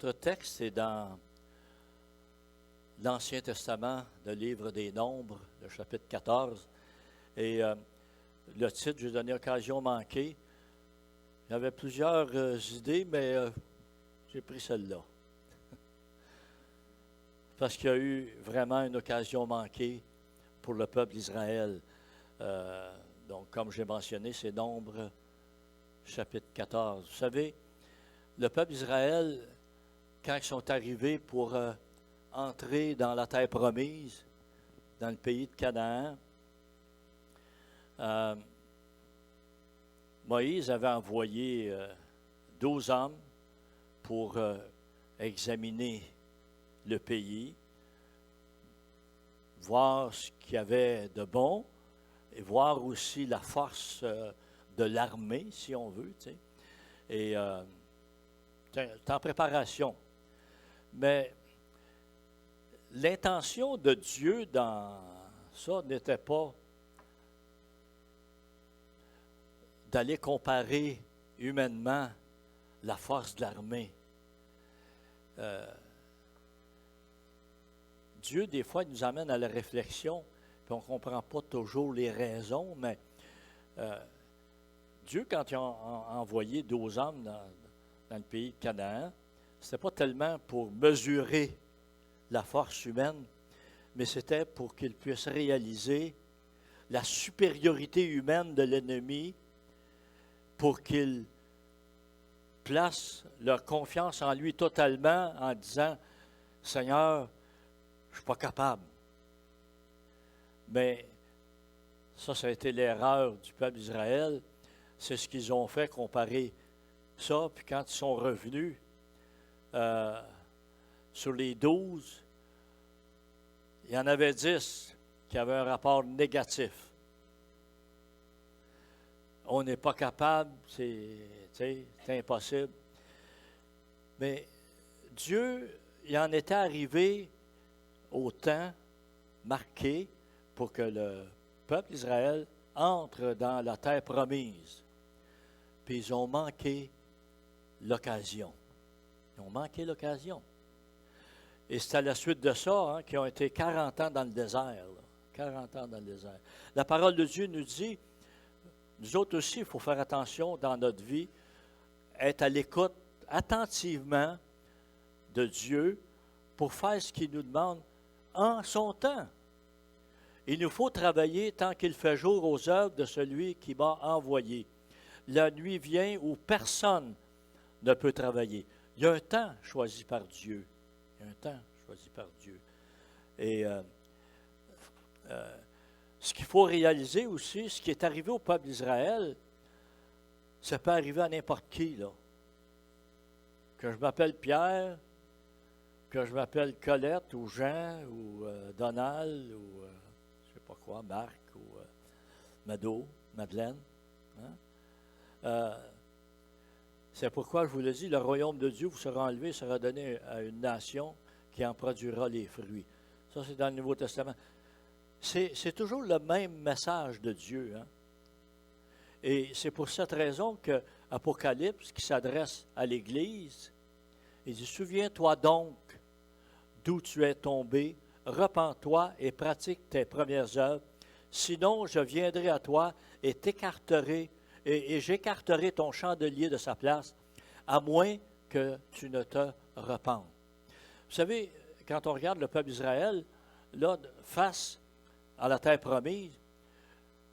Notre texte est dans l'Ancien Testament, le livre des Nombres, le chapitre 14. Et le titre, j'ai donné Occasion manquée. Il y avait plusieurs idées, mais j'ai pris celle-là. Parce qu'il y a eu vraiment une occasion manquée pour le peuple d'Israël. Donc, comme j'ai mentionné, c'est Nombres, chapitre 14. Vous savez, le peuple d'Israël, quand ils sont arrivés pour entrer dans la terre promise, dans le pays de Canaan, Moïse avait envoyé 12 hommes pour examiner le pays, voir ce qu'il y avait de bon et voir aussi la force de l'armée, si on veut. Tu sais. Et c'est en préparation. Mais l'intention de Dieu dans ça n'était pas d'aller comparer humainement la force de l'armée. Dieu, des fois, il nous amène à la réflexion, puis on ne comprend pas toujours les raisons, mais Dieu, quand il a envoyé 12 hommes dans le pays de Canaan, ce n'était pas tellement pour mesurer la force humaine, mais c'était pour qu'ils puissent réaliser la supériorité humaine de l'ennemi, pour qu'ils placent leur confiance en lui totalement en disant « Seigneur, je ne suis pas capable. » Mais ça a été l'erreur du peuple d'Israël. C'est ce qu'ils ont fait, comparer ça. Puis quand ils sont revenus sur les 12, il y en avait 10 qui avaient un rapport négatif. On n'est pas capable, c'est impossible. Mais Dieu, il en était arrivé au temps marqué pour que le peuple d'Israël entre dans la terre promise. Puis ils ont manqué l'occasion. Ils ont manqué l'occasion. Et c'est à la suite de ça qu'ils ont été 40 ans dans le désert. Là. 40 ans dans le désert. La parole de Dieu nous dit, nous autres aussi, il faut faire attention dans notre vie, être à l'écoute attentivement de Dieu pour faire ce qu'il nous demande en son temps. Il nous faut travailler tant qu'il fait jour aux œuvres de celui qui m'a envoyé. La nuit vient où personne ne peut travailler. Il y a un temps choisi par Dieu. Il y a un temps choisi par Dieu. Et ce qu'il faut réaliser aussi, ce qui est arrivé au peuple d'Israël, ça peut arriver à n'importe qui, là. Que je m'appelle Pierre, que je m'appelle Colette, ou Jean, ou Donald, ou je ne sais pas quoi, Marc, ou Mado, Madeleine. Hein? C'est pourquoi je vous le dis, le royaume de Dieu vous sera enlevé, sera donné à une nation qui en produira les fruits. Ça, c'est dans le Nouveau Testament. C'est toujours le même message de Dieu. Hein? Et c'est pour cette raison que Apocalypse, qui s'adresse à l'Église, il dit « Souviens-toi donc d'où tu es tombé, repens-toi et pratique tes premières œuvres, sinon je viendrai à toi et t'écarterai, et j'écarterai ton chandelier de sa place, à moins que tu ne te repentes. » Vous savez, quand on regarde le peuple d'Israël, là, face à la terre promise,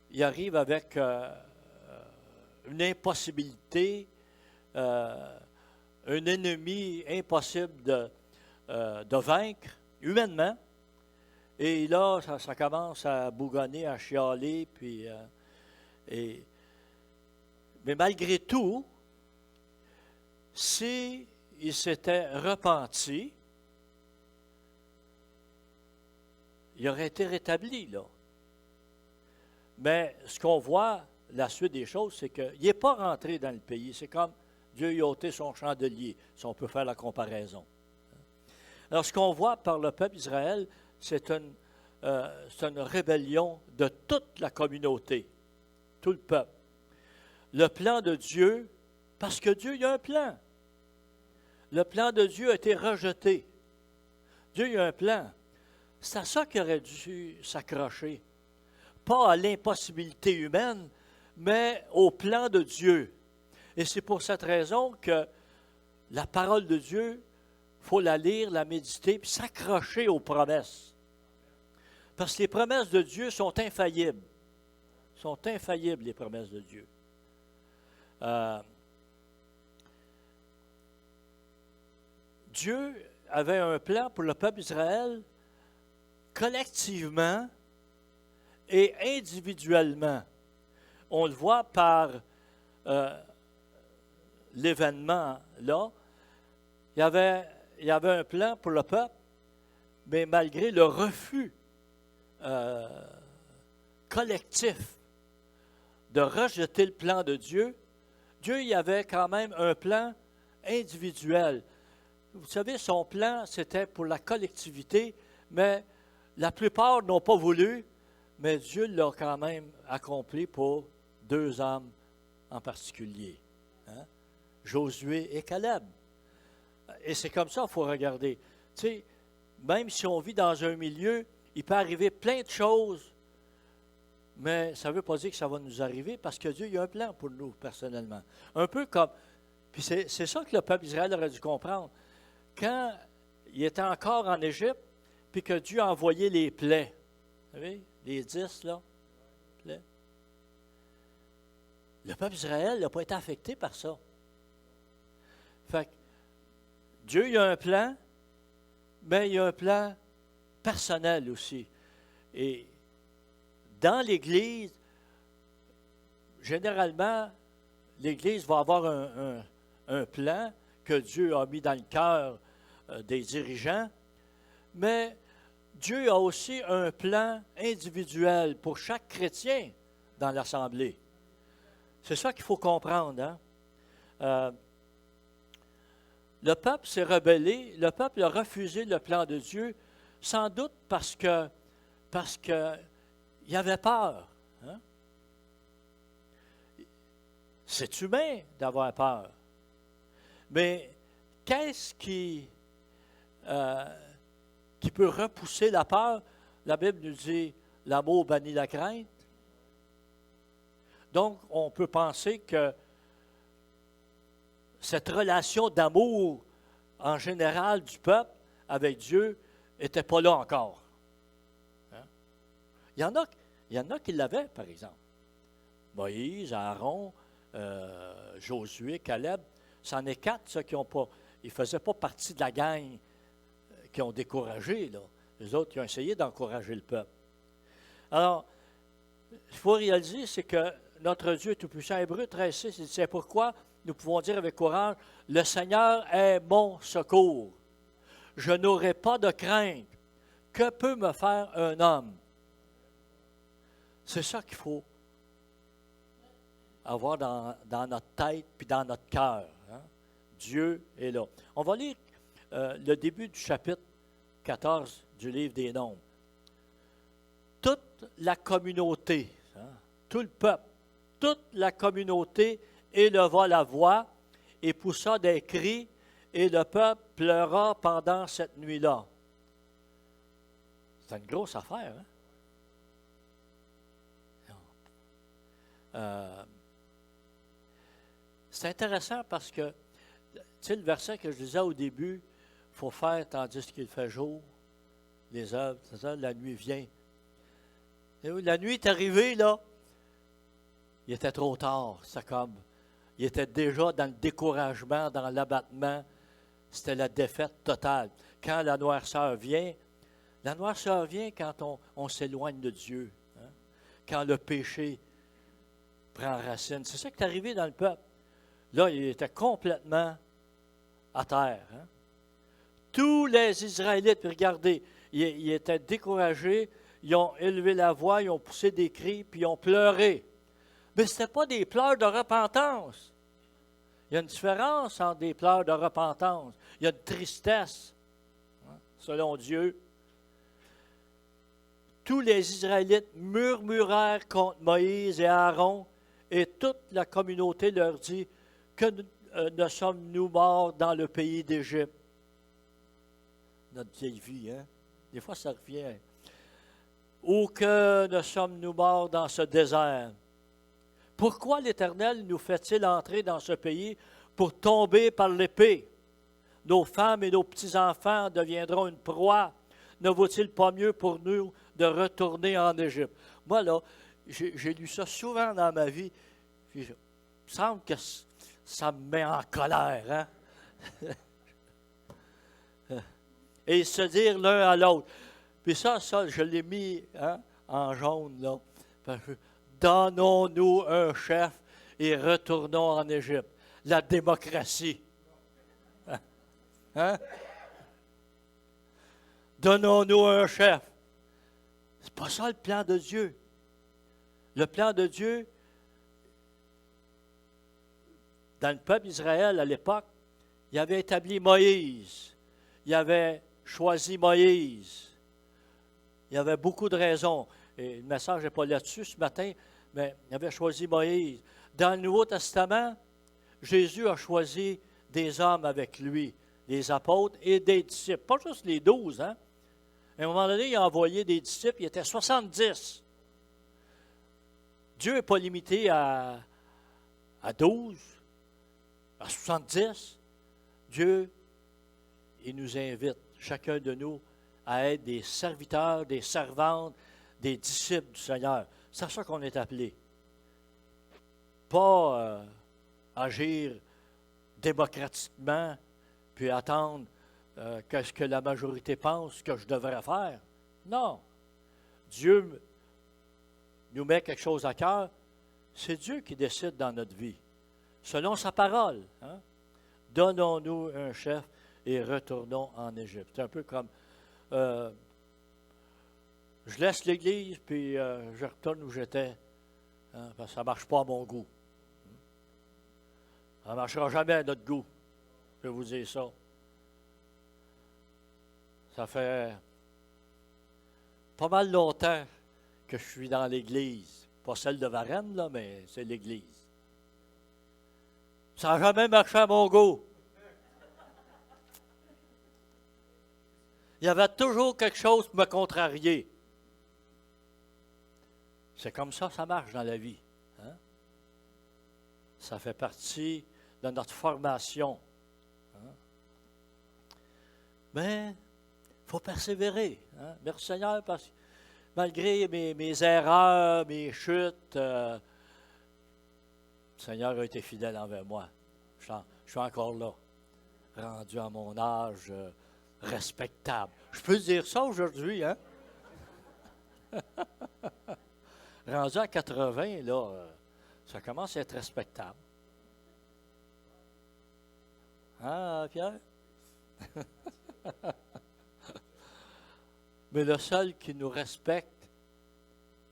il arrive avec une impossibilité, un ennemi impossible de vaincre humainement. Et là, ça commence à bougonner, à chialer. Mais malgré tout, s'il s'était repenti, il aurait été rétabli, là. Mais ce qu'on voit, la suite des choses, c'est qu'il n'est pas rentré dans le pays. C'est comme Dieu y a ôté son chandelier, si on peut faire la comparaison. Alors, ce qu'on voit par le peuple d'Israël, c'est une rébellion de toute la communauté, tout le peuple. Le plan de Dieu, parce que Dieu, il y a un plan. Le plan de Dieu a été rejeté. Dieu il a un plan. C'est à ça qu'il aurait dû s'accrocher. Pas à l'impossibilité humaine, mais au plan de Dieu. Et c'est pour cette raison que la parole de Dieu, il faut la lire, la méditer, puis s'accrocher aux promesses. Parce que les promesses de Dieu sont infaillibles. Sont infaillibles, les promesses de Dieu. Dieu avait un plan pour le peuple d'Israël collectivement et individuellement. On le voit par l'événement là. Il y avait un plan pour le peuple, mais malgré le refus collectif de rejeter le plan de Dieu, Dieu y avait quand même un plan individuel. Vous savez, son plan, c'était pour la collectivité, mais la plupart n'ont pas voulu, mais Dieu l'a quand même accompli pour 2 hommes en particulier, hein? Josué et Caleb. Et c'est comme ça qu'il faut regarder. Tu sais, même si on vit dans un milieu, il peut arriver plein de choses, mais ça ne veut pas dire que ça va nous arriver parce que Dieu il a un plan pour nous personnellement. Un peu comme, puis c'est ça que le peuple d'Israël aurait dû comprendre. Quand il était encore en Égypte, puis que Dieu a envoyé les plaies, vous savez, les 10, là, plaies. Le peuple d'Israël n'a pas été affecté par ça. Fait que Dieu, il a un plan, mais il a un plan personnel aussi. Et dans l'Église, généralement, l'Église va avoir un plan que Dieu a mis dans le cœur des dirigeants, mais Dieu a aussi un plan individuel pour chaque chrétien dans l'Assemblée. C'est ça qu'il faut comprendre, hein? Le peuple s'est rebellé, le peuple a refusé le plan de Dieu, sans doute parce que il avait peur. Hein? C'est humain d'avoir peur. Mais qu'est-ce qui peut repousser la peur? La Bible nous dit « l'amour bannit la crainte ». Donc, on peut penser que cette relation d'amour en général du peuple avec Dieu n'était pas là encore. Hein? Il y en a qui l'avaient, par exemple. Moïse, Aaron, Josué, Caleb, c'en est 4, ceux qui n'ont pas. Ils ne faisaient pas partie de la gang qui ont découragé, là. Les autres, ils ont essayé d'encourager le peuple. Alors, il faut réaliser, c'est que notre Dieu est tout-puissant. Hébreux 13:6, c'est pourquoi nous pouvons dire avec courage, « Le Seigneur est mon secours. Je n'aurai pas de crainte. Que peut me faire un homme? » C'est ça qu'il faut avoir dans notre tête puis dans notre cœur. Hein? Dieu est là. On va lire le début du chapitre 14 du livre des Nombres. Toute la communauté, hein, tout le peuple, toute la communauté éleva la voix et poussa des cris, et le peuple pleura pendant cette nuit-là. C'est une grosse affaire, hein? C'est intéressant parce que, tu sais, le verset que je disais au début, il faut faire tandis qu'il fait jour, les œuvres, c'est ça, la nuit vient. Et la nuit est arrivée, là, il était trop tard, c'est comme, il était déjà dans le découragement, dans l'abattement, c'était la défaite totale. Quand la noirceur vient quand on s'éloigne de Dieu, hein? Quand le péché prend racine. C'est ça qui est arrivé dans le peuple. Là, il était complètement à terre. Hein? Tous les Israélites, puis regardez, ils étaient découragés, ils ont élevé la voix, ils ont poussé des cris, puis ils ont pleuré. Mais ce n'était pas des pleurs de repentance. Il y a une différence entre des pleurs de repentance. Il y a une tristesse, hein, selon Dieu. Tous les Israélites murmurèrent contre Moïse et Aaron, et toute la communauté leur dit, ne sommes-nous morts dans le pays d'Égypte? Notre vieille vie, hein? Des fois, ça revient. Ou que ne sommes-nous morts dans ce désert? Pourquoi l'Éternel nous fait-il entrer dans ce pays pour tomber par l'épée? Nos femmes et nos petits-enfants deviendront une proie. Ne vaut-il pas mieux pour nous de retourner en Égypte? Moi, là, j'ai lu ça souvent dans ma vie. Puis, il me semble que ça me met en colère. Hein? Et se dire l'un à l'autre. Puis ça, je l'ai mis en jaune, là. Donnons-nous un chef et retournons en Égypte. La démocratie. Hein? Donnons-nous un chef. C'est pas ça le plan de Dieu. Le plan de Dieu, dans le peuple d'Israël à l'époque, il avait établi Moïse. Il avait choisi Moïse. Il y avait beaucoup de raisons. Et le message n'est pas là-dessus ce matin, mais il avait choisi Moïse. Dans le Nouveau Testament, Jésus a choisi des hommes avec lui, des apôtres et des disciples. Pas juste les 12, hein? À un moment donné, il a envoyé des disciples, il était 70. Dieu n'est pas limité à 12, à 70. Dieu, il nous invite, chacun de nous, à être des serviteurs, des servantes, des disciples du Seigneur. C'est à ça qu'on est appelé. Pas agir démocratiquement, puis attendre qu'est-ce que la majorité pense que je devrais faire. Non. Dieu nous met quelque chose à cœur. C'est Dieu qui décide dans notre vie, selon sa parole. Hein? Donnons-nous un chef et retournons en Égypte. C'est un peu comme je laisse l'Église, puis je retourne où j'étais, hein, parce que ça ne marche pas à mon goût. Ça ne marchera jamais à notre goût, je vais vous dire ça. Ça fait pas mal longtemps que je suis dans l'Église. Pas celle de Varennes, là, mais c'est l'Église. Ça n'a jamais marché à mon goût. Il y avait toujours quelque chose pour me contrarier. C'est comme ça marche dans la vie. Hein? Ça fait partie de notre formation. Hein? Mais il faut persévérer. Hein? Merci Seigneur, parce que malgré mes erreurs, mes chutes, le Seigneur a été fidèle envers moi. Je suis encore là, rendu à mon âge respectable. Je peux dire ça aujourd'hui, hein? Rendu à 80, là, ça commence à être respectable. Hein, Pierre? Mais le seul qui nous respecte,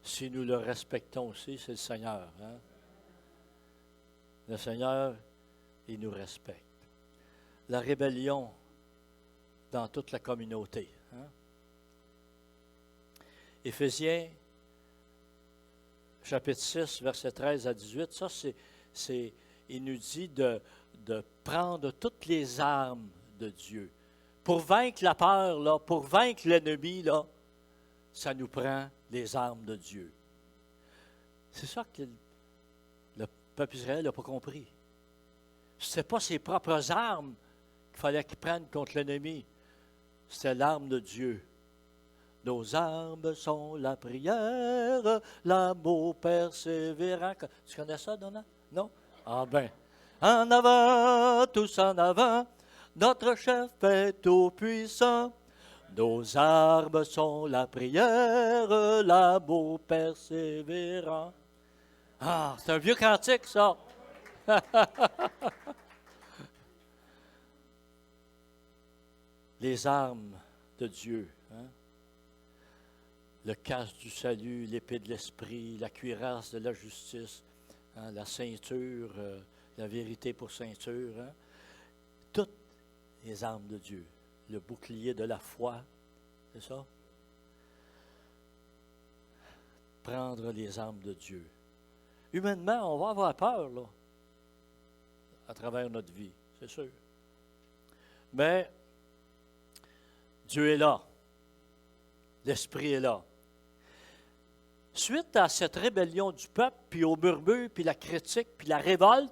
si nous le respectons aussi, c'est le Seigneur. Hein? Le Seigneur, il nous respecte. La rébellion dans toute la communauté. Hein? Éphésiens, chapitre 6, versets 13 à 18, ça, il nous dit de prendre toutes les armes de Dieu. Pour vaincre la peur, là, pour vaincre l'ennemi, là, ça nous prend les armes de Dieu. C'est ça que le peuple Israël n'a pas compris. Ce n'était pas ses propres armes qu'il fallait qu'il prenne contre l'ennemi. C'était l'arme de Dieu. Nos armes sont la prière, l'amour persévérant. Tu connais ça, Donna? Non? Ah ben. En avant, tous en avant, notre chef est tout-puissant. Nos armes sont la prière, l'amour persévérant. Ah, c'est un vieux cantique, ça. Les armes de Dieu. Hein? Le casque du salut, l'épée de l'esprit, la cuirasse de la justice, hein, la ceinture, la vérité pour ceinture. Hein? Toutes les armes de Dieu. Le bouclier de la foi, c'est ça? Prendre les armes de Dieu. Humainement, on va avoir peur, là. à travers notre vie, c'est sûr. Mais Dieu est là. L'Esprit est là. Suite à cette rébellion du peuple, puis au murmure, puis la critique, puis la révolte,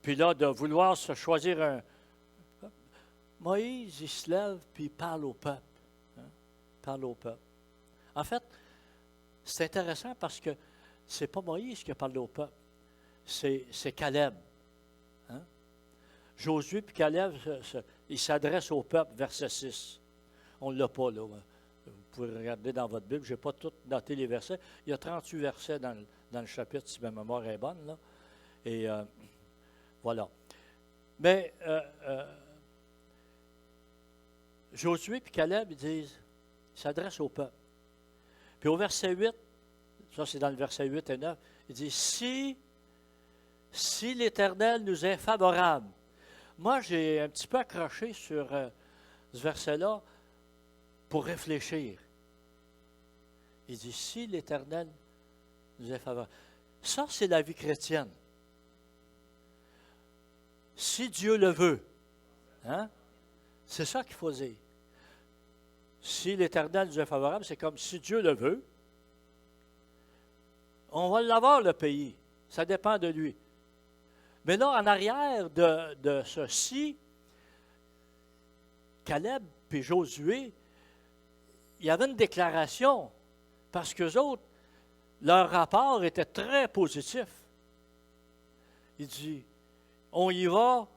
puis là, de vouloir se choisir un... Moïse, il se lève, puis il parle au peuple. Hein? Parle au peuple. En fait, c'est intéressant parce que c'est pas Moïse qui a parlé au peuple, c'est Caleb. Hein? Josué puis Caleb, ils s'adressent au peuple, verset 6. On ne l'a pas, là. Vous pouvez regarder dans votre Bible, je n'ai pas tout noté les versets. Il y a 38 versets dans le chapitre, si ma mémoire est bonne, là. Et voilà. Mais Josué et Caleb, ils s'adressent au peuple. Puis au verset 8, ça c'est dans le verset 8 et 9, il dit, si l'Éternel nous est favorable. Moi, j'ai un petit peu accroché sur ce verset-là pour réfléchir. Il dit, si l'Éternel nous est favorable. Ça, c'est la vie chrétienne. Si Dieu le veut. Hein? C'est ça qu'il faut dire. Si l'Éternel nous est favorable, c'est comme si Dieu le veut. On va l'avoir, le pays. Ça dépend de lui. Mais là, en arrière de ceci, Caleb et Josué, il y avait une déclaration, parce qu'eux autres, leur rapport était très positif. Il dit, on y va,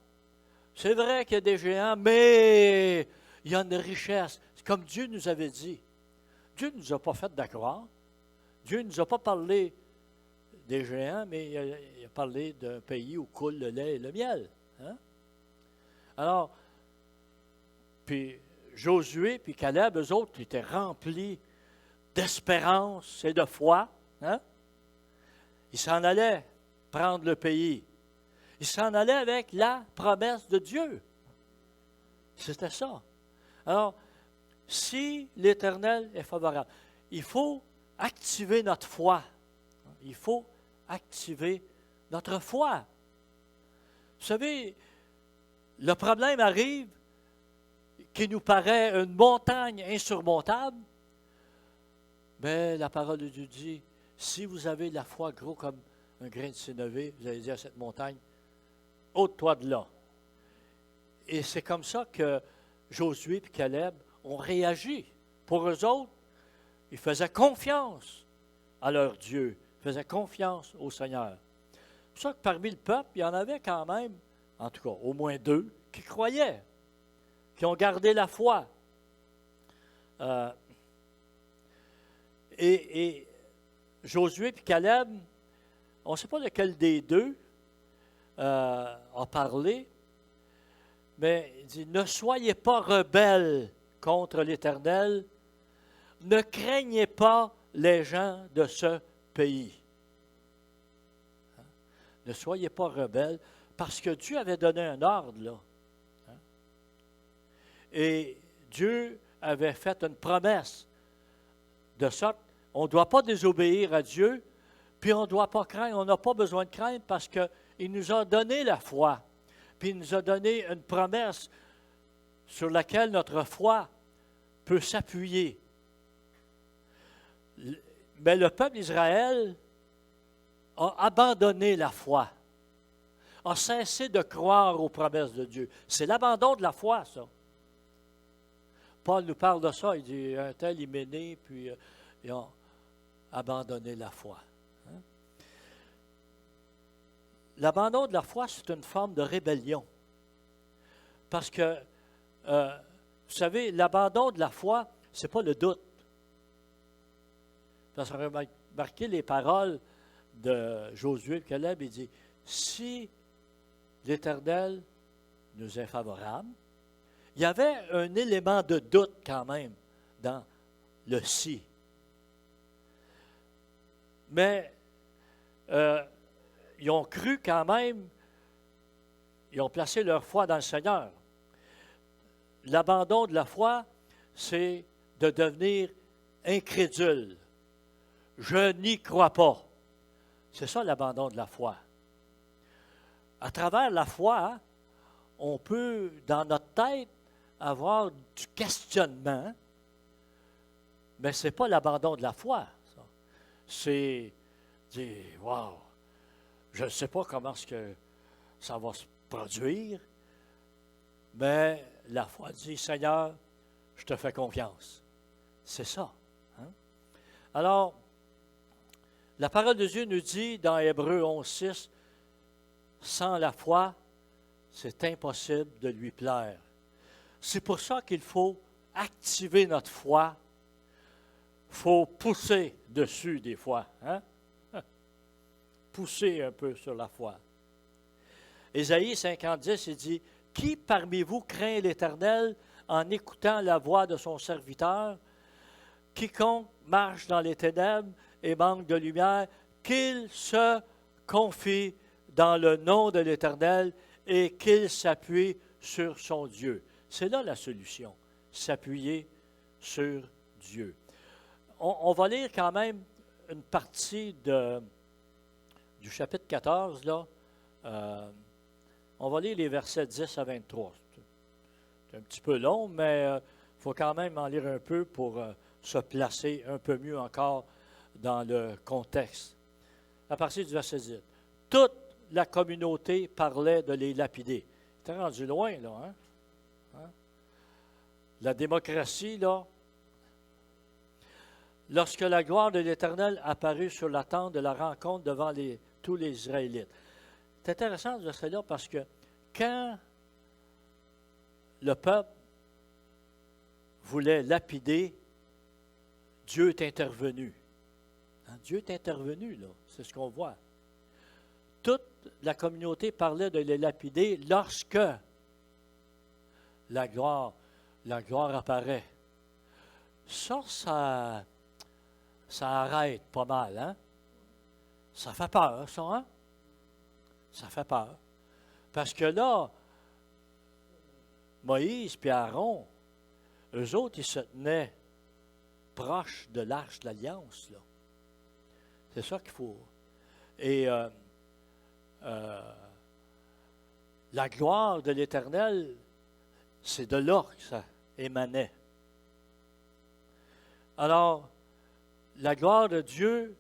c'est vrai qu'il y a des géants, mais il y a une richesse. C'est comme Dieu nous avait dit. Dieu ne nous a pas fait d'accord. Dieu ne nous a pas parlé des géants, mais il a parlé d'un pays où coule le lait et le miel. Hein? Alors, puis Josué puis Caleb, eux autres, étaient remplis d'espérance et de foi. Hein? Ils s'en allaient prendre le pays. Ils s'en allaient avec la promesse de Dieu. C'était ça. Alors, si l'Éternel est favorable, il faut activer notre foi. Il faut activer notre foi. Vous savez, le problème arrive qui nous paraît une montagne insurmontable, mais la parole de Dieu dit, si vous avez la foi gros comme un grain de sénévé, vous allez dire à cette montagne, ôte-toi de là. Et c'est comme ça que Josué et Caleb ont réagi. Pour eux autres, ils faisaient confiance à leur Dieu, ils faisaient confiance au Seigneur. C'est pour ça que parmi le peuple, il y en avait quand même, en tout cas au moins 2, qui croyaient, qui ont gardé la foi. Et Josué et Caleb, on ne sait pas lequel des deux a parlé, mais il dit, ne soyez pas rebelles contre l'Éternel, ne craignez pas les gens de ce pays. Hein? Ne soyez pas rebelles, parce que Dieu avait donné un ordre, là. Hein? Et Dieu avait fait une promesse, de sorte, on ne doit pas désobéir à Dieu, puis on ne doit pas craindre, on n'a pas besoin de craindre parce qu'il nous a donné la foi, puis il nous a donné une promesse sur laquelle notre foi peut s'appuyer. Mais le peuple d'Israël a abandonné la foi, a cessé de croire aux promesses de Dieu. C'est l'abandon de la foi, ça. Paul nous parle de ça, il dit, un tel, il m'est né, puis ils ont abandonné la foi. Hein? L'abandon de la foi, c'est une forme de rébellion. Parce que, vous savez, l'abandon de la foi, ce n'est pas le doute. Parce qu'on a remarqué les paroles de Josué et Caleb, il dit, si l'Éternel nous est favorable, il y avait un élément de doute quand même dans le « si ». Mais ils ont cru quand même, ils ont placé leur foi dans le Seigneur. L'abandon de la foi, c'est de devenir incrédule. Je n'y crois pas. C'est ça l'abandon de la foi. à travers la foi, hein, on peut, dans notre tête, avoir du questionnement, mais ce n'est pas l'abandon de la foi. Ça. C'est dire, wow, je ne sais pas comment est-ce que ça va se produire, mais la foi dit, Seigneur, je te fais confiance. C'est ça. Hein? Alors, la parole de Dieu nous dit dans Hébreux 11:6, sans la foi, c'est impossible de lui plaire. C'est pour ça qu'il faut activer notre foi. Il faut pousser dessus des fois. Hein? Pousser un peu sur la foi. Ésaïe 50:10, il dit, « Qui parmi vous craint l'Éternel en écoutant la voix de son serviteur? Quiconque marche dans les ténèbres et manque de lumière, qu'il se confie dans le nom de l'Éternel et qu'il s'appuie sur son Dieu. » C'est là la solution, s'appuyer sur Dieu. On va lire quand même une partie du chapitre 14, là. On va lire les versets 10 à 23. C'est un petit peu long, mais il faut quand même en lire un peu pour se placer un peu mieux encore dans le contexte. À partir du verset 10. Toute la communauté parlait de les lapider. C'était rendu loin, là, hein? La démocratie, là. Lorsque la gloire de l'Éternel apparut sur la tente de la rencontre devant tous les Israélites. C'est intéressant ce verset-là parce que quand le peuple voulait lapider, Dieu est intervenu. Hein? Dieu est intervenu, là. C'est ce qu'on voit. Toute la communauté parlait de les lapider lorsque la gloire apparaît. Ça arrête pas mal, hein? Ça fait peur, ça, hein? Ça fait peur. Parce que là, Moïse et Aaron, eux autres, ils se tenaient proches de l'arche de l'Alliance, là. C'est ça qu'il faut. Et la gloire de l'Éternel, c'est de là que ça émanait. Alors, la gloire de Dieu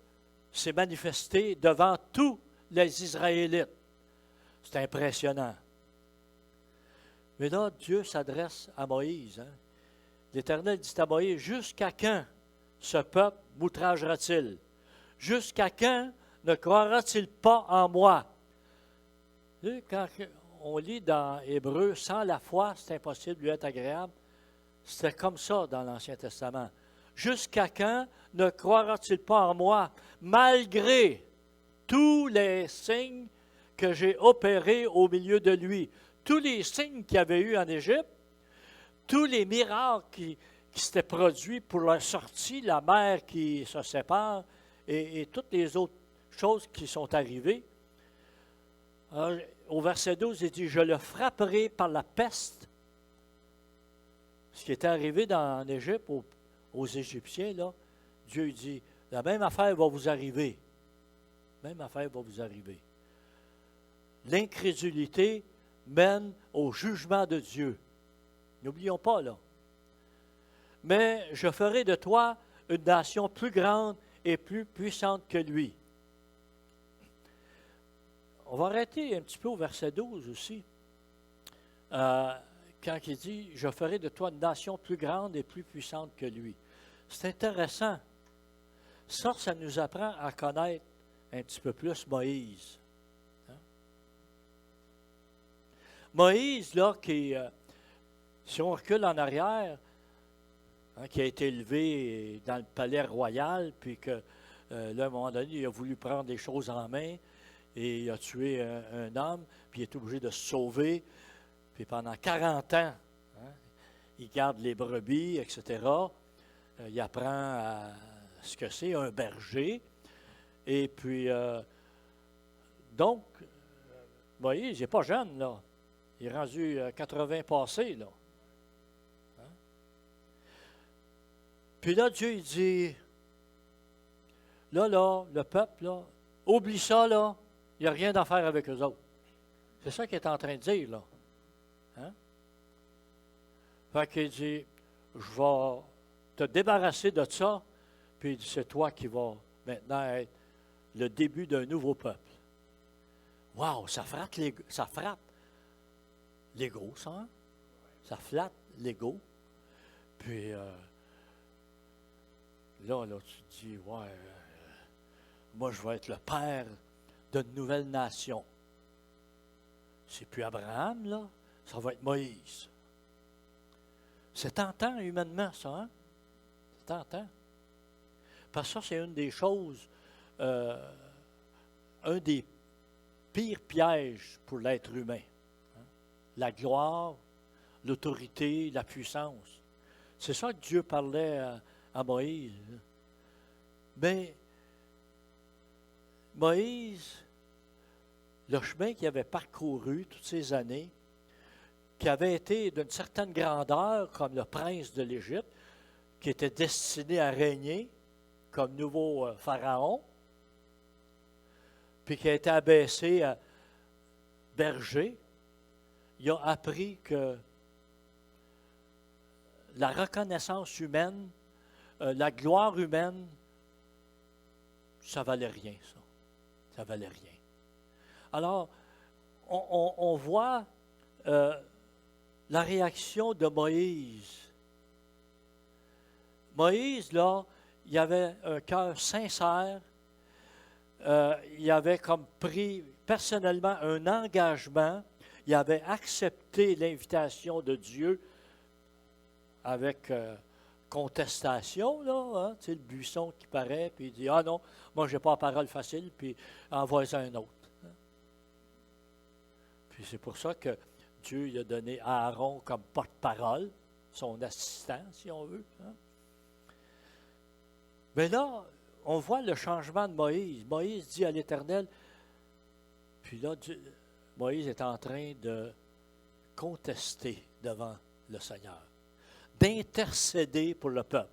s'est manifestée devant tous les Israélites. C'est impressionnant. Mais là, Dieu s'adresse à Moïse. Hein? L'Éternel dit à Moïse, « Jusqu'à quand ce peuple m'outragera-t-il? Jusqu'à quand ne croira-t-il pas en moi? » Quand on lit dans Hébreux, « Sans la foi, c'est impossible de lui être agréable. » C'était comme ça dans l'Ancien Testament. Jusqu'à quand ne croira-t-il pas en moi, malgré tous les signes que j'ai opérés au milieu de lui? Tous les signes qu'il y avait eu en Égypte, tous les miracles qui s'étaient produits pour leur sortie, la mer qui se sépare et toutes les autres choses qui sont arrivées. Alors, au verset 12, il dit, « Je le frapperai par la peste. » Ce qui était arrivé en Égypte aux Égyptiens, là, Dieu dit, la même affaire va vous arriver. Même affaire va vous arriver. L'incrédulité mène au jugement de Dieu. N'oublions pas, là. Mais je ferai de toi une nation plus grande et plus puissante que lui. On va arrêter un petit peu au verset 12 aussi. Quand il dit, je ferai de toi une nation plus grande et plus puissante que lui. C'est intéressant. Ça nous apprend à connaître un petit peu plus Moïse. Hein? Moïse, là, si on recule en arrière, hein, qui a été élevé dans le palais royal, puis que, là, à un moment donné, il a voulu prendre des choses en main, et il a tué un homme, puis il est obligé de se sauver. Puis pendant 40 ans, hein, il garde les brebis, etc. Il apprend ce que c'est un berger. Et puis, donc, Moïse, il n'est pas jeune, là. Il est rendu 80 passés, là. Hein? Puis là, Dieu, il dit, là, le peuple, là, oublie ça, là. Il n'y a rien à faire avec eux autres. C'est ça qu'il est en train de dire, là. Hein? Fait qu'il dit, je vais te débarrasser de ça, puis il dit, c'est toi qui vas maintenant être le début d'un nouveau peuple. Wow, ça frappe l'ego, ça, hein? Ça flatte l'ego. Puis là, tu te dis, ouais, moi, je vais être le père d'une nouvelle nation. C'est plus Abraham, là, ça va être Moïse. C'est tentant humainement, ça, hein? C'est tentant. Parce que ça, c'est une des choses, un des pires pièges pour l'être humain. Hein? La gloire, l'autorité, la puissance. C'est ça que Dieu parlait à Moïse. Mais Moïse, le chemin qu'il avait parcouru toutes ces années, qui avait été d'une certaine grandeur comme le prince de l'Égypte, qui était destiné à régner comme nouveau pharaon, puis qui a été abaissé à berger, il a appris que la reconnaissance humaine, la gloire humaine, ça valait rien, ça. Ça valait rien. Alors, on voit la réaction de Moïse. Moïse, là, il avait un cœur sincère. Il avait comme pris personnellement un engagement. Il avait accepté l'invitation de Dieu avec contestation, là, hein, tu sais, le buisson qui paraît, puis il dit, ah non, moi, je n'ai pas la parole facile, puis envoie-en un autre. Hein. Puis c'est pour ça que Dieu il a donné Aaron comme porte-parole, son assistant, si on veut. Hein. Mais là, on voit le changement de Moïse. Moïse dit à l'Éternel, puis là, Moïse est en train de contester devant le Seigneur, d'intercéder pour le peuple.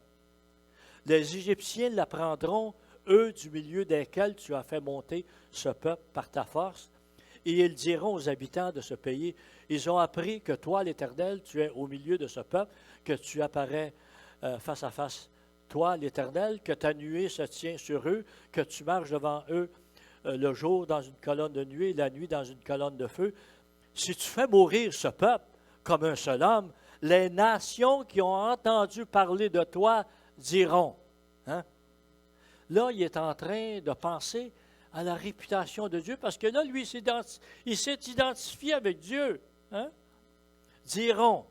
Les Égyptiens l'apprendront, eux du milieu desquels tu as fait monter ce peuple par ta force, et ils diront aux habitants de ce pays, ils ont appris que toi, l'Éternel, tu es au milieu de ce peuple, que tu apparais face à face, toi, l'Éternel, que ta nuée se tient sur eux, que tu marches devant eux le jour dans une colonne de nuée et la nuit dans une colonne de feu. Si tu fais mourir ce peuple comme un seul homme, les nations qui ont entendu parler de toi diront. Hein? Là, il est en train de penser à la réputation de Dieu, parce que là, lui, il s'est identifié avec Dieu. Hein? Diront,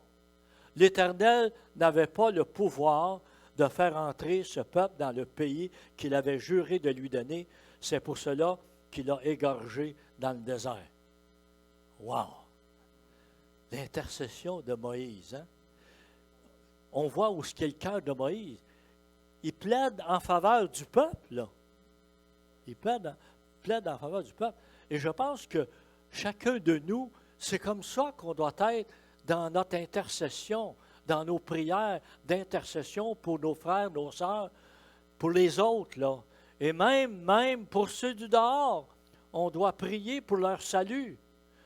l'Éternel n'avait pas le pouvoir de faire entrer ce peuple dans le pays qu'il avait juré de lui donner. C'est pour cela qu'il l'a égorgé dans le désert. Wow! L'intercession de Moïse. Hein? On voit où est le cœur de Moïse. Il plaide en faveur du peuple, là. Il plaide en faveur du peuple. Et je pense que chacun de nous, c'est comme ça qu'on doit être dans notre intercession, dans nos prières d'intercession pour nos frères, nos sœurs, pour les autres, là. Et même pour ceux du dehors, on doit prier pour leur salut.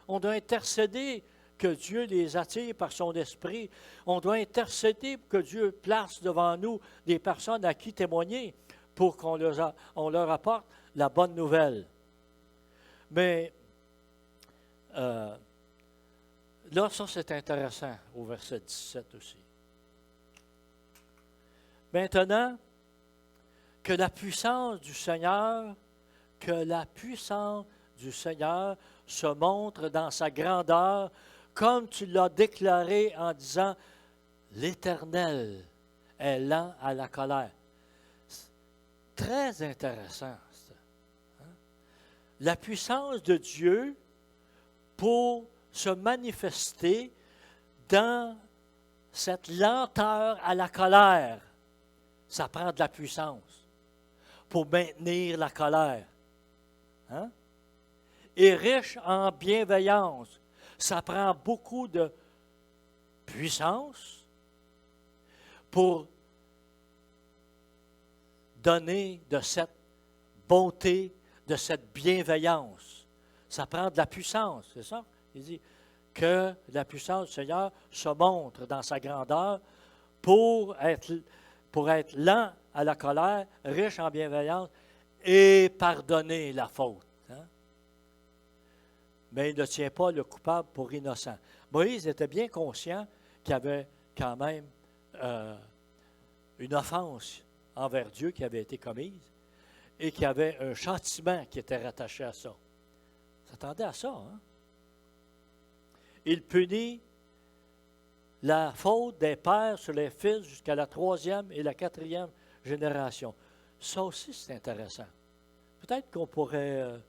On doit intercéder que Dieu les attire par son esprit. On doit intercéder pour que Dieu place devant nous des personnes à qui témoigner pour qu'on leur apporte la bonne nouvelle. Mais là, ça c'est intéressant au verset 17 aussi. Maintenant, que la puissance du Seigneur se montre dans sa grandeur, comme tu l'as déclaré en disant, l'Éternel est lent à la colère. Très intéressant, ça. Hein? La puissance de Dieu pour se manifester dans cette lenteur à la colère. Ça prend de la puissance pour maintenir la colère. Hein? Et riche en bienveillance. Ça prend beaucoup de puissance pour donner de cette bonté, de cette bienveillance. Ça prend de la puissance, c'est ça Il dit que la puissance du Seigneur se montre dans sa grandeur pour être lent à la colère, riche en bienveillance et pardonner la faute. Hein? Mais il ne tient pas le coupable pour innocent. Moïse était bien conscient qu'il y avait quand même une offense envers Dieu qui avait été commise et qu'il y avait un châtiment qui était rattaché à ça. Il s'attendait à ça. Hein? Il punit la faute des pères sur les fils jusqu'à la 3e et la 4e génération. Ça aussi, c'est intéressant. Peut-être qu'on pourrait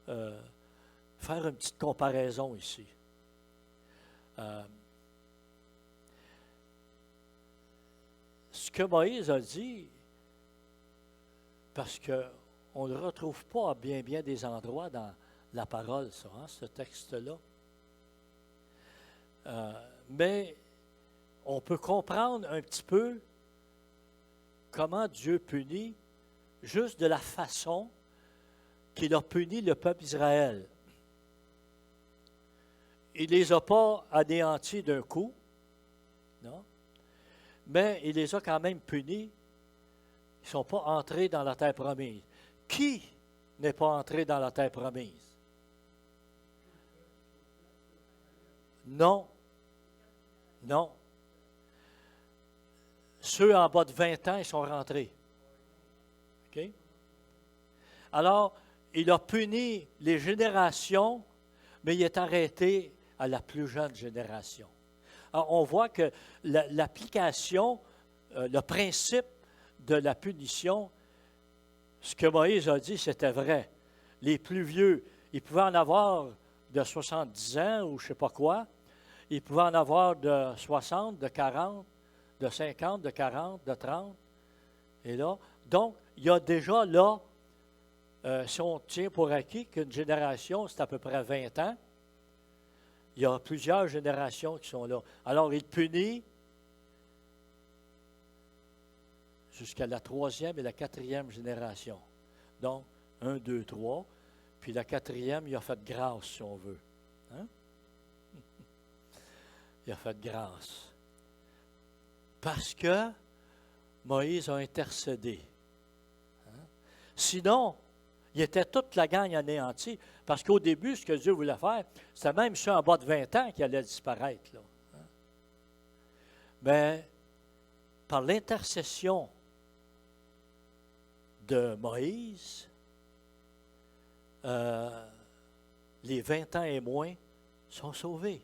faire une petite comparaison ici. Ce que Moïse a dit, parce qu'on ne le retrouve pas à bien des endroits dans la parole, ça, hein, ce texte-là. Mais on peut comprendre un petit peu comment Dieu punit, juste de la façon qu'il a puni le peuple d'Israël. Il ne les a pas anéantis d'un coup, non, mais il les a quand même punis. Ils ne sont pas entrés dans la terre promise. Qui n'est pas entré dans la terre promise? Non. Non. Ceux en bas de 20 ans, ils sont rentrés. OK? Alors, il a puni les générations, mais il est arrêté à la plus jeune génération. Alors, on voit que l'application, le principe de la punition, ce que Moïse a dit, c'était vrai. Les plus vieux, ils pouvaient en avoir de 70 ans ou je ne sais pas quoi. Ils pouvaient en avoir de 60, de 40, de 50, de 40, de 30. Et là, donc, il y a déjà là, si on tient pour acquis qu'une génération, c'est à peu près 20 ans, il y a plusieurs générations qui sont là. Alors, il punit jusqu'à la 3e et la 4e génération. Donc, 1, 2, 3. Puis la 4e, il a fait grâce, si on veut. Hein? Il a fait grâce. Parce que Moïse a intercédé. Hein? Sinon, il était toute la gang anéantie. Parce qu'au début, ce que Dieu voulait faire, c'était même ceux en bas de 20 ans qui allaient disparaître. Là. Hein? Mais par l'intercession de Moïse, les 20 ans et moins sont sauvés.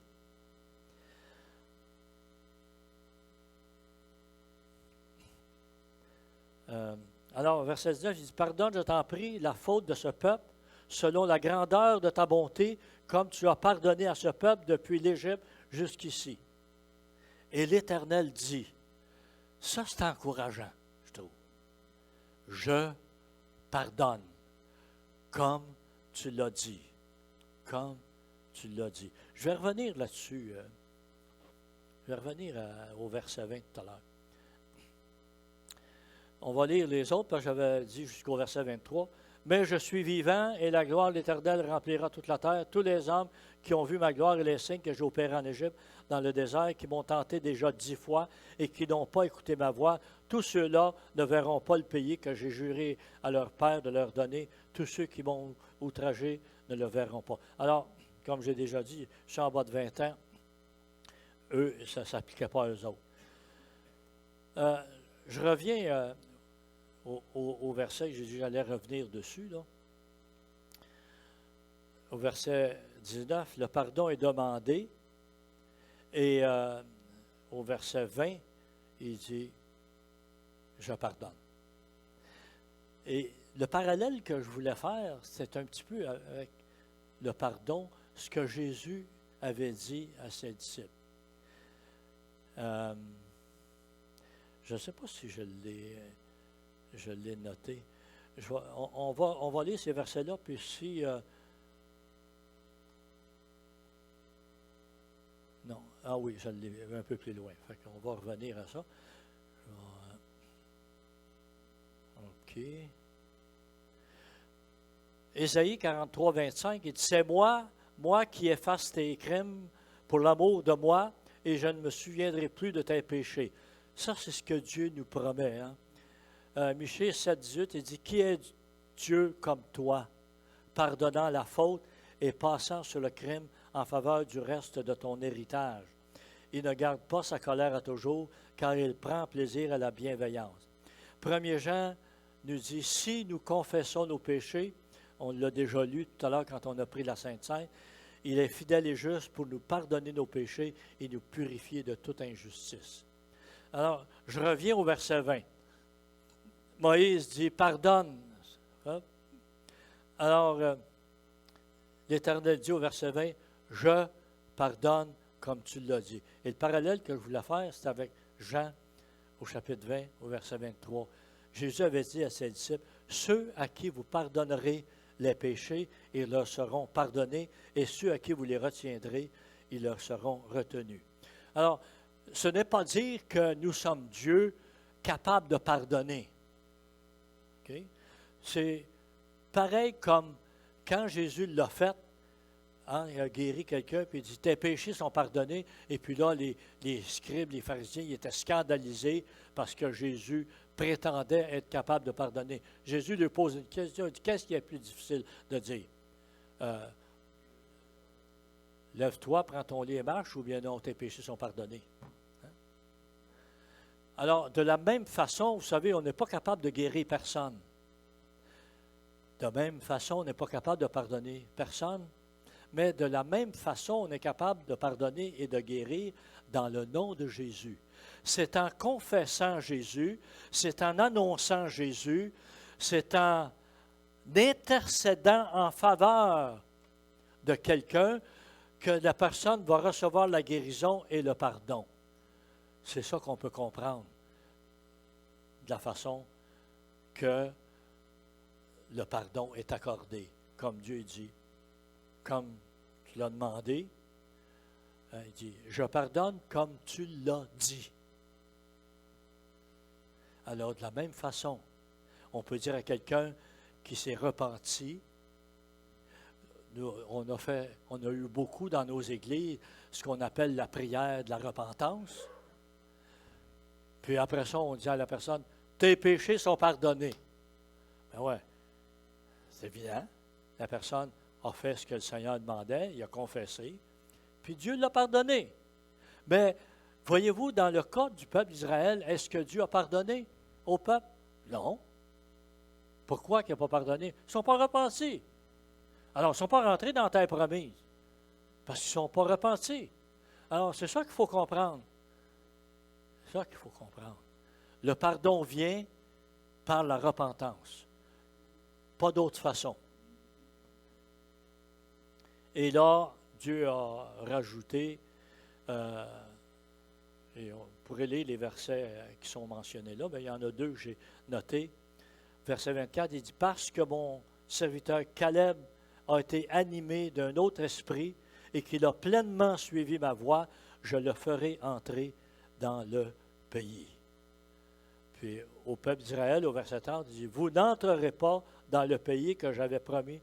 Alors, verset 19, il dit, « Pardonne, je t'en prie, la faute de ce peuple, selon la grandeur de ta bonté, comme tu as pardonné à ce peuple depuis l'Égypte jusqu'ici. » Et l'Éternel dit, ça c'est encourageant, je trouve. « Je pardonne, comme tu l'as dit. » Comme tu l'as dit. Je vais revenir là-dessus. Je vais revenir au verset 20 tout à l'heure. On va lire les autres, parce que j'avais dit jusqu'au verset 23. « Mais je suis vivant, et la gloire de l'Éternel remplira toute la terre. Tous les hommes qui ont vu ma gloire et les signes que j'ai opérés en Égypte, dans le désert, qui m'ont tenté déjà 10 fois, et qui n'ont pas écouté ma voix, tous ceux-là ne verront pas le pays que j'ai juré à leur père de leur donner. Tous ceux qui m'ont outragé ne le verront pas. » Alors, comme j'ai déjà dit, ceux en bas de 20 ans, eux, ça ne s'appliquait pas à eux autres. Je reviens au verset, j'ai dit j'allais revenir dessus, là. Au verset 19, le pardon est demandé. Et au verset 20, il dit, je pardonne. Et le parallèle que je voulais faire, c'est un petit peu avec le pardon, ce que Jésus avait dit à ses disciples. Je ne sais pas si je l'ai noté. On va lire ces versets-là, puis si... non, ah oui, je l'ai un peu plus loin. Fait qu'on va revenir à ça. OK. Ésaïe 43, 25, il dit, « C'est moi, moi qui efface tes crimes pour l'amour de moi, et je ne me souviendrai plus de tes péchés. Ça, c'est ce que Dieu nous promet. Michée 7,18, il dit, qui est Dieu comme toi, pardonnant la faute et passant sur le crime en faveur du reste de ton héritage. Il ne garde pas sa colère à toujours, car il prend plaisir à la bienveillance. 1 Jean nous dit, si nous confessons nos péchés, on l'a déjà lu tout à l'heure quand on a pris la Sainte Seine, il est fidèle et juste pour nous pardonner nos péchés et nous purifier de toute injustice. Alors, je reviens au verset 20. Moïse dit, pardonne. Alors, l'Éternel dit au verset 20, je pardonne comme tu l'as dit. Et le parallèle que je voulais faire, c'est avec Jean au chapitre 20, au verset 23. Jésus avait dit à ses disciples, ceux à qui vous pardonnerez les péchés, ils leur seront pardonnés, et ceux à qui vous les retiendrez, ils leur seront retenus. Alors, ce n'est pas dire que nous sommes Dieu capable de pardonner. Okay? C'est pareil comme quand Jésus l'a fait, il a guéri quelqu'un, puis il dit, tes péchés sont pardonnés. Et puis là, les scribes, les pharisiens, ils étaient scandalisés parce que Jésus prétendait être capable de pardonner. Jésus lui pose une question, il dit, qu'est-ce qui est plus difficile de dire? Lève-toi, prends ton lit et marche, ou bien non, tes péchés sont pardonnés. Alors, de la même façon, vous savez, on n'est pas capable de guérir personne. De même façon, on n'est pas capable de pardonner personne. Mais de la même façon, on est capable de pardonner et de guérir dans le nom de Jésus. C'est en confessant Jésus, c'est en annonçant Jésus, c'est en intercédant en faveur de quelqu'un que la personne va recevoir la guérison et le pardon. C'est ça qu'on peut comprendre de la façon que le pardon est accordé, comme Dieu dit, comme tu l'as demandé. Il dit, je pardonne comme tu l'as dit. Alors, de la même façon, on peut dire à quelqu'un qui s'est repenti, on a eu beaucoup dans nos églises ce qu'on appelle la prière de la repentance. Puis après ça, on dit à la personne, tes péchés sont pardonnés. Ben ouais, c'est évident. La personne a fait ce que le Seigneur demandait, il a confessé, puis Dieu l'a pardonné. Mais voyez-vous, dans le cas du peuple d'Israël, est-ce que Dieu a pardonné au peuple? Non. Pourquoi il n'a pas pardonné? Ils ne sont pas repentis. Alors, ils ne sont pas rentrés dans la terre promise, parce qu'ils ne sont pas repentis. Alors, c'est ça qu'il faut comprendre. C'est ça qu'il faut comprendre. Le pardon vient par la repentance. Pas d'autre façon. Et là, Dieu a rajouté, et on pourrait lire les versets qui sont mentionnés là, mais il y en a deux que j'ai notés. Verset 24, il dit, parce que mon serviteur Caleb a été animé d'un autre esprit et qu'il a pleinement suivi ma voie, je le ferai entrer dans le pays. Puis au peuple d'Israël, au verset 30, il dit, vous n'entrerez pas dans le pays que j'avais promis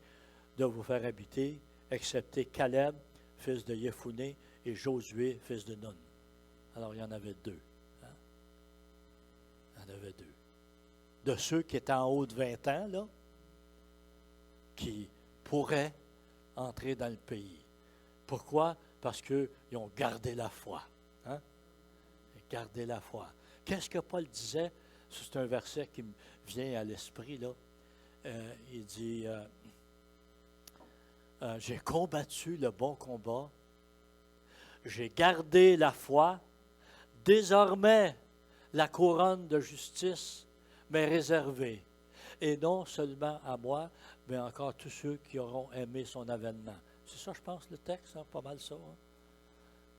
de vous faire habiter, excepté Caleb, fils de Jephuné, et Josué, fils de Nun. Alors, il y en avait deux. Il y en avait deux. De ceux qui étaient en haut de 20 ans, là, qui pourraient entrer dans le pays. Pourquoi? Parce qu'ils ont gardé la foi. Gardé la foi. Qu'est-ce que Paul disait? C'est un verset qui me vient à l'esprit, là. Il dit, j'ai combattu le bon combat, j'ai gardé la foi, désormais la couronne de justice m'est réservée, et non seulement à moi, mais encore tous ceux qui auront aimé son avènement. C'est ça, je pense, le texte, pas mal ça.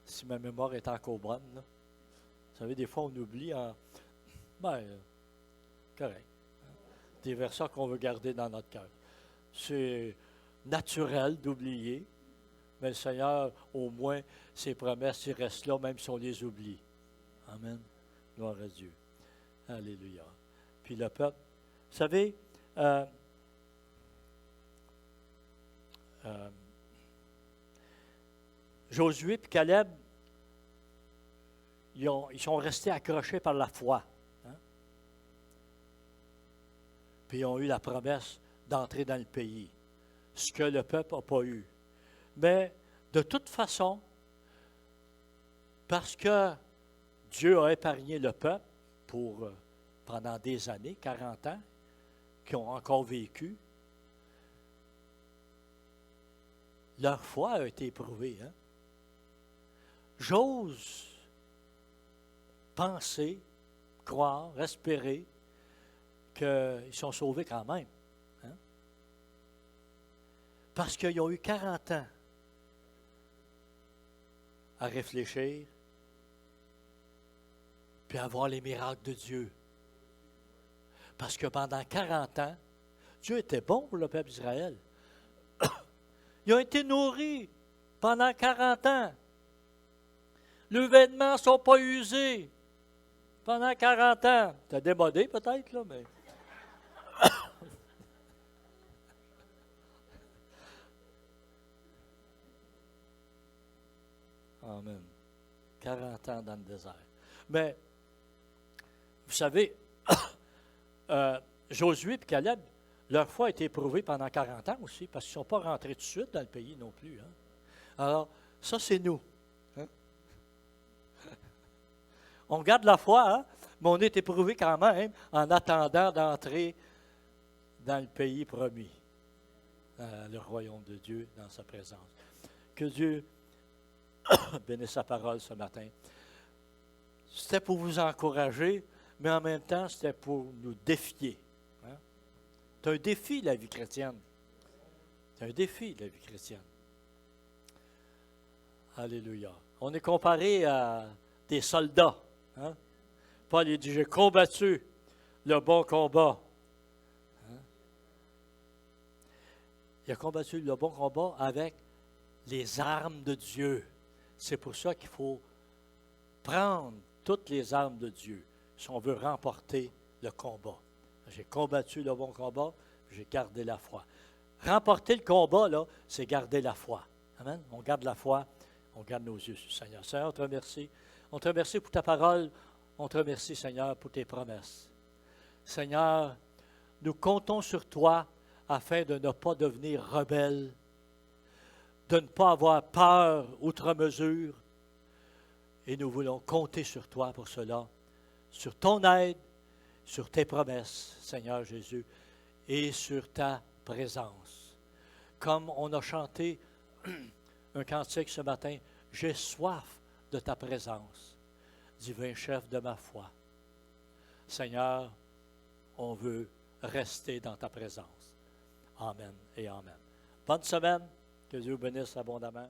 Si ma mémoire est encore bonne. Là. Vous savez, des fois, on oublie correct. Des versets qu'on veut garder dans notre cœur. C'est naturel d'oublier, mais le Seigneur, au moins, ses promesses, ils restent là, même si on les oublie. Amen. Gloire à Dieu. Alléluia. Puis le peuple, vous savez, Josué et Caleb, ils sont restés accrochés par la foi. Hein? Puis ils ont eu la promesse d'entrer dans le pays, ce que le peuple n'a pas eu. Mais de toute façon, parce que Dieu a épargné le peuple pendant des années, 40 ans, qui ont encore vécu, leur foi a été éprouvée. Hein? J'ose penser, croire, espérer qu'ils sont sauvés quand même. Hein? Parce qu'ils ont eu 40 ans à réfléchir, puis à voir les miracles de Dieu. Parce que pendant 40 ans, Dieu était bon pour le peuple d'Israël. Ils ont été nourris pendant 40 ans. Leurs vêtements ne sont pas usés pendant 40 ans. C'est démodé peut-être, là, mais... Amen. 40 ans dans le désert. Mais, vous savez, Josué et Caleb, leur foi a été éprouvée pendant 40 ans aussi, parce qu'ils ne sont pas rentrés tout de suite dans le pays non plus. Hein. Alors, ça, c'est nous. Hein? On garde la foi, hein, mais on est éprouvé quand même en attendant d'entrer dans le pays promis, dans le royaume de Dieu, dans sa présence. Que Dieu bénisse sa parole ce matin. C'était pour vous encourager, mais en même temps, c'était pour nous défier. Hein? C'est un défi, la vie chrétienne. C'est un défi, la vie chrétienne. Alléluia. On est comparé à des soldats. Hein? Paul il dit, j'ai combattu le bon combat. Hein? Il a combattu le bon combat avec les armes de Dieu. C'est pour ça qu'il faut prendre toutes les armes de Dieu si on veut remporter le combat. J'ai combattu le bon combat, j'ai gardé la foi. Remporter le combat, là, c'est garder la foi. Amen. On garde la foi, on garde nos yeux sur le Seigneur. Seigneur, on te remercie. On te remercie pour ta parole. On te remercie, Seigneur, pour tes promesses. Seigneur, nous comptons sur toi afin de ne pas devenir rebelles, de ne pas avoir peur outre mesure. Et nous voulons compter sur toi pour cela, sur ton aide, sur tes promesses, Seigneur Jésus, et sur ta présence. Comme on a chanté un cantique ce matin, « J'ai soif de ta présence, divin chef de ma foi. » Seigneur, on veut rester dans ta présence. Amen et amen. Bonne semaine, que Dieu bénisse abondamment.